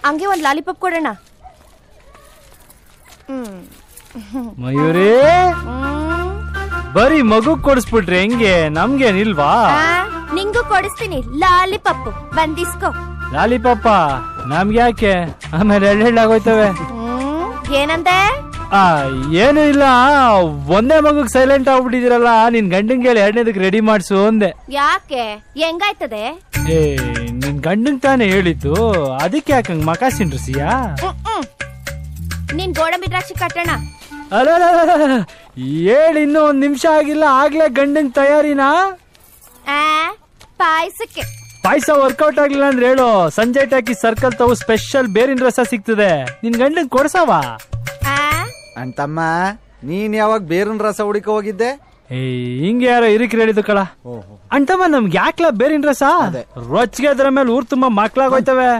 ಹಂಗೆ ಒಂದ್ ಲಾಲಿಪಾಪ್ ಕೊಡೋಣ. ಮಯೂರಿ ಬರೀ ಮಗು ಕೊಡಿಸ್ಬಿಟ್ರೆ ಹೆಂಗೆ, ನಮ್ಗೇನಿಲ್ವಾ? ನಿಂಗೂ ಕೊಡಿಸ್ತೀನಿ ಲಾಲಿಪಾಪ್, ಬಂದಿಸ್ಕೋ. ಲಾಲಿಪಾಪ ನಮ್ಗೆ ಯಾಕೆ, ಆಮೇಲೆ ಎಳ್ಳೆಳ್ಳಾಗೋಯ್ತವೆ. ಏನಂದೆ? ಏನು ಇಲ್ಲ, ಒಂದೇ ಮಗುಗ್ ಸೈಲೆಂಟ್ ಆಗ್ಬಿಟ್ಟಿದಿರಲ್ಲ, ನಿನ್ ಗಂಡಂಗೆ ಹೇಳಿ ಎರಡನೇದಕ್ಕೆ ರೆಡಿ ಮಾಡ್ಸು ಅಂದೆ. ಯಾಕೆ, ಹೆಂಗಾಯ್ತದೆ? ನಿನ್ ಗಂಡಂಗ್ ತಾನೇ ಹೇಳಿದ್ದು, ಅದಕ್ಕೆ ಯಾಕಂಗ್ ಮಕ ಸಿಂಡ್ರಸಿಯಾ? ನೀನ್ ಗೋಡಂಬಿ ದ್ರಾಕ್ಷಿ ಕಟ್ಟೋಣ. ಅಲ್ಲ ಹೇಳಿ ಇನ್ನೂ 1 ನಿಮಿಷ ಆಗಿಲ್ಲ, ಆಗ್ಲೇ ಗಂಡಂಗ್ ತಯಾರಿನಾ? ಪಾಯಸಕ್ಕೆ. ಪಾಯಸ ವರ್ಕೌಟ್ ಆಗ್ಲಿಲ್ಲ ಅಂದ್ರೆ ಹೇಳು, ಸಂಜೆ ಟಾಕಿ ಸರ್ಕಲ್ ತಾವು ಸ್ಪೆಷಲ್ ಬೇರಿನ ರಸ ಸಿಗ್ತದೆ, ನಿನ್ ಗಂಡಂಗ್ ಕೊಡ್ಸವ. ಅಂತಮ್ಮ, ನೀನ್ ಯಾವಾಗ ಬೇರಿನ ರಸ ಹುಡುಕ ಹೋಗಿದ್ದೆ? ಹಿಂಗೆ ಯಾರೋ ಇರಿಕ್ ಹೇಳಿದ್ದು ಕಳ. ಅಂತಮ್ಮ, ನಮ್ಗೆ ಯಾಕ್ಲ ಬೇರಿನ ರಸ? ರೊಚ್ಚಿಗೆ ಅದ್ರ ಮೇಲೆ ಊರ್ ತುಂಬಾ ಮಕ್ಳಾಗೋಯ್ತವೆ.